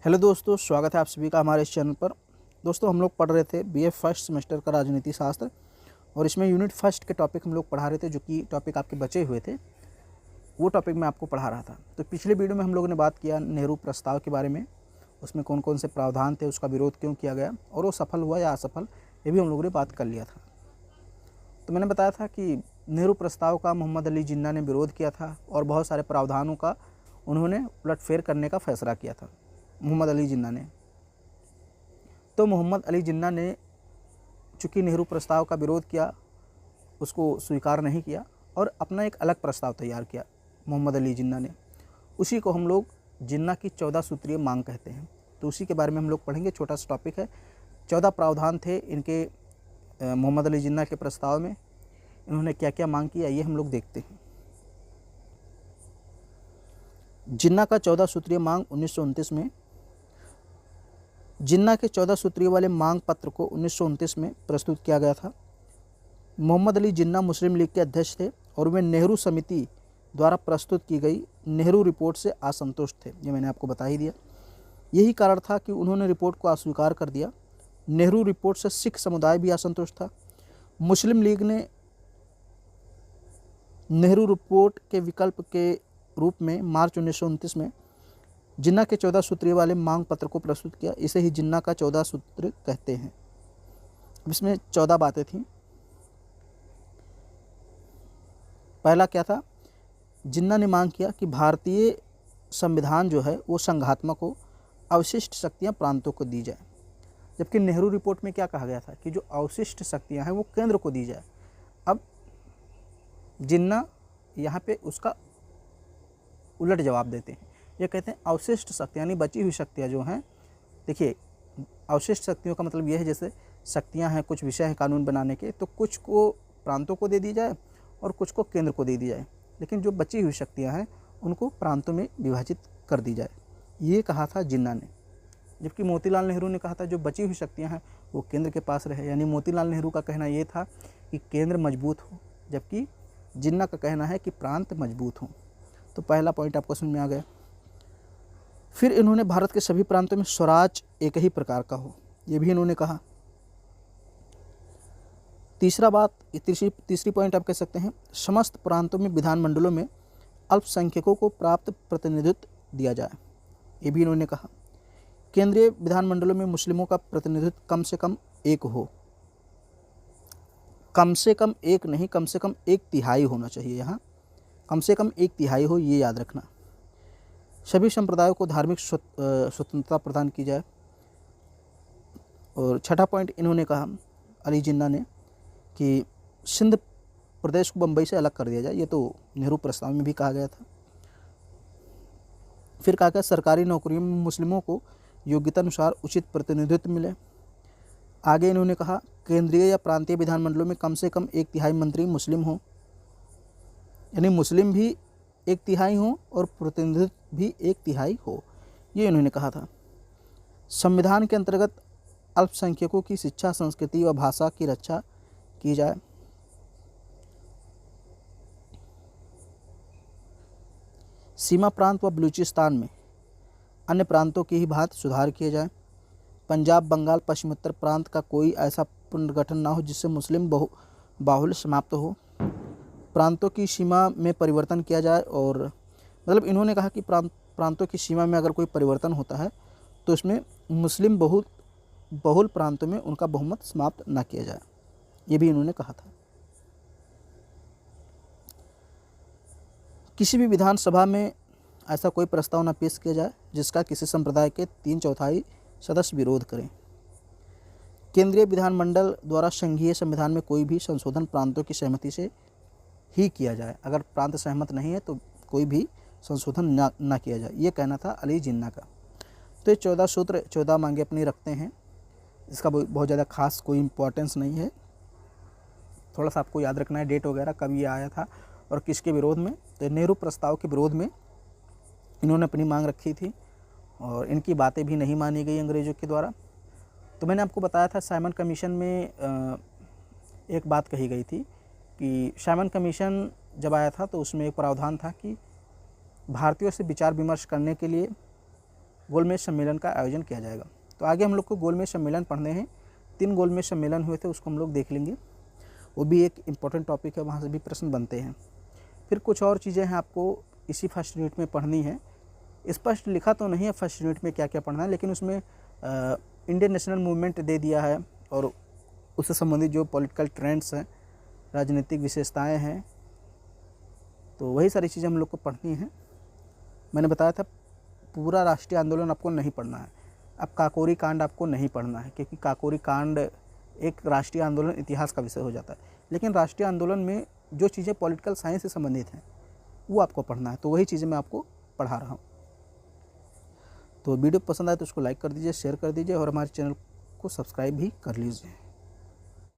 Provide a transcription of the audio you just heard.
Hello दोस्तों, स्वागत है आप सभी का हमारे इस चैनल पर। दोस्तों, हम लोग पढ़ रहे थे बीए फर्स्ट सेमेस्टर का राजनीति शास्त्र और इसमें यूनिट फर्स्ट के टॉपिक हम लोग पढ़ा रहे थे, जो कि टॉपिक आपके बचे हुए थे। वो टॉपिक मैं आपको पढ़ा रहा था। तो पिछले वीडियो में हम लोगों ने बात किया नेहरू प्रस्ताव के बारे में, उसमें कौन कौन से प्रावधान थे, उसका विरोध क्यों किया गया और वो सफल हुआ या असफल, ये भी हम लोगों ने बात कर लिया था। तो मैंने बताया था कि नेहरू प्रस्ताव का मोहम्मद अली जिन्ना ने विरोध किया था और बहुत सारे प्रावधानों का उन्होंने उलटफेर करने का फैसला किया था मोहम्मद अली जिन्ना ने। तो मोहम्मद अली जिन्ना ने चूँकि नेहरू प्रस्ताव का विरोध किया, उसको स्वीकार नहीं किया और अपना एक अलग प्रस्ताव तैयार किया मोहम्मद अली जिन्ना ने। उसी को हम लोग जिन्ना की 14 सूत्रीय मांग कहते हैं। तो उसी के बारे में हम लोग पढ़ेंगे। छोटा सा टॉपिक है। 14 प्रावधान थे इनके मोहम्मद अली जिन्ना के प्रस्ताव में। इन्होंने क्या क्या मांग किया, ये हम लोग देखते हैं। जिन्ना का 14 सूत्रीय मांग 1929 में, जिन्ना के 14 सूत्रीय वाले मांग पत्र को 1929 में प्रस्तुत किया गया था। मोहम्मद अली जिन्ना मुस्लिम लीग के अध्यक्ष थे और वे नेहरू समिति द्वारा प्रस्तुत की गई नेहरू रिपोर्ट से असंतुष्ट थे। ये मैंने आपको बता ही दिया। यही कारण था कि उन्होंने रिपोर्ट को अस्वीकार कर दिया। नेहरू रिपोर्ट से सिख समुदाय भी असंतुष्ट था। मुस्लिम लीग ने नेहरू रिपोर्ट के विकल्प के रूप में मार्च 1929 में जिन्ना के 14 सूत्रीय वाले मांग पत्र को प्रस्तुत किया। इसे ही जिन्ना का 14 सूत्र कहते हैं। इसमें 14 बातें थीं। पहला क्या था? जिन्ना ने मांग किया कि भारतीय संविधान जो है वो संघात्मक हो, अवशिष्ट शक्तियां प्रांतों को दी जाए। जबकि नेहरू रिपोर्ट में क्या कहा गया था कि जो अवशिष्ट शक्तियां हैं वो केंद्र को दी जाए। अब जिन्ना यहाँ पे उसका उलट जवाब देते हैं। ये कहते हैं अवशिष्ट शक्तियाँ यानी बची हुई शक्तियाँ जो हैं, देखिए अवशिष्ट शक्तियों का मतलब ये है जैसे शक्तियाँ हैं, कुछ विषय हैं कानून बनाने के, तो कुछ को प्रांतों को दे दी जाए और कुछ को केंद्र को दे दी जाए, लेकिन जो बची हुई शक्तियाँ हैं उनको प्रांतों में विभाजित कर दी जाए। ये कहा था जिन्ना ने। जबकि मोतीलाल नेहरू ने कहा था जो बची हुई शक्तियाँ हैं वो केंद्र के पास रहे। यानी मोतीलाल नेहरू का कहना ये था कि केंद्र मजबूत हो, जबकि जिन्ना का कहना है कि प्रांत मजबूत हों। तो पहला पॉइंट आपको समझ में आ गया। फिर इन्होंने भारत के सभी प्रांतों में स्वराज एक ही प्रकार का हो, ये भी इन्होंने कहा। तीसरी पॉइंट आप कह सकते हैं, समस्त प्रांतों में विधानमंडलों में अल्पसंख्यकों को प्राप्त प्रतिनिधित्व दिया जाए, ये भी इन्होंने कहा। केंद्रीय विधानमंडलों में मुस्लिमों का प्रतिनिधित्व कम से कम एक हो, कम से कम एक नहीं, कम से कम 1/3 होना चाहिए। यहाँ कम से कम 1/3 हो, ये याद रखना। सभी संप्रदायों को धार्मिक स्वतंत्रता प्रदान की जाए। और छठा पॉइंट इन्होंने कहा, अली जिन्ना ने, कि सिंध प्रदेश को बम्बई से अलग कर दिया जाए। ये तो नेहरू प्रस्ताव में भी कहा गया था। फिर कहा गया सरकारी नौकरियों में मुस्लिमों को योग्यता अनुसार उचित प्रतिनिधित्व मिले। आगे इन्होंने कहा केंद्रीय या प्रांतीय विधानमंडलों में कम से कम 1/3 मंत्री मुस्लिम हों, यानी मुस्लिम भी 1/3 हो और प्रतिनिधित्व भी 1/3 हो, ये इन्होंने कहा था। संविधान के अंतर्गत अल्पसंख्यकों की शिक्षा, संस्कृति व भाषा की रक्षा की जाए। सीमा प्रांत व बलूचिस्तान में अन्य प्रांतों की ही भांति सुधार किए जाए। पंजाब, बंगाल, पश्चिमोत्तर प्रांत का कोई ऐसा पुनर्गठन न हो जिससे मुस्लिम बाहुल्य समाप्त हो। प्रांतों की सीमा में परिवर्तन किया जाए। और मतलब इन्होंने कहा कि प्रांतों की सीमा में अगर कोई परिवर्तन होता है तो उसमें मुस्लिम बहुल प्रांतों में उनका बहुमत समाप्त न किया जाए, ये भी इन्होंने कहा था। किसी भी विधानसभा में ऐसा कोई प्रस्ताव न पेश किया जाए जिसका किसी संप्रदाय के 3/4 सदस्य विरोध करें। केंद्रीय विधानमंडल द्वारा संघीय संविधान में कोई भी संशोधन प्रांतों की सहमति से ही किया जाए। अगर प्रांत सहमत नहीं है तो कोई भी संशोधन ना किया जाए, ये कहना था अली जिन्ना का। तो ये 14 सूत्र, 14 मांगे अपनी रखते हैं। इसका बहुत ज़्यादा खास कोई इम्पोर्टेंस नहीं है। थोड़ा सा आपको याद रखना है डेट वगैरह, कब ये आया था और किसके विरोध में। तो नेहरू प्रस्ताव के विरोध में इन्होंने अपनी मांग रखी थी और इनकी बातें भी नहीं मानी गई अंग्रेज़ों के द्वारा। तो मैंने आपको बताया था साइमन कमीशन में एक बात कही गई थी कि साइमन कमीशन जब आया था तो उसमें एक प्रावधान था कि भारतीयों से विचार विमर्श करने के लिए गोलमेज सम्मेलन का आयोजन किया जाएगा। तो आगे हम लोग को गोलमेज सम्मेलन पढ़ने हैं। 3 गोलमेज सम्मेलन हुए थे, उसको हम लोग देख लेंगे। वो भी एक इम्पॉर्टेंट टॉपिक है, वहाँ से भी प्रश्न बनते हैं। फिर कुछ और चीज़ें हैं आपको इसी फर्स्ट यूनिट में पढ़नी है। स्पष्ट लिखा तो नहीं है फर्स्ट यूनिट में क्या क्या पढ़ना है, लेकिन उसमें इंडियन नेशनल मूवमेंट दे दिया है और उससे संबंधित जो पॉलिटिकल ट्रेंड्स हैं, राजनीतिक विशेषताएं हैं, तो वही सारी चीज़ें हम लोग को पढ़नी है। मैंने बताया था पूरा राष्ट्रीय आंदोलन आपको नहीं पढ़ना है। अब काकोरी कांड आपको नहीं पढ़ना है, क्योंकि काकोरी कांड एक राष्ट्रीय आंदोलन इतिहास का विषय हो जाता है। लेकिन राष्ट्रीय आंदोलन में जो चीज़ें पॉलिटिकल साइंस से संबंधित हैं वो आपको पढ़ना है, तो वही चीज़ें मैं आपको पढ़ा रहा हूँ। तो वीडियो पसंद आए तो उसको लाइक कर दीजिए, शेयर कर दीजिए और हमारे चैनल को सब्सक्राइब भी कर लीजिए।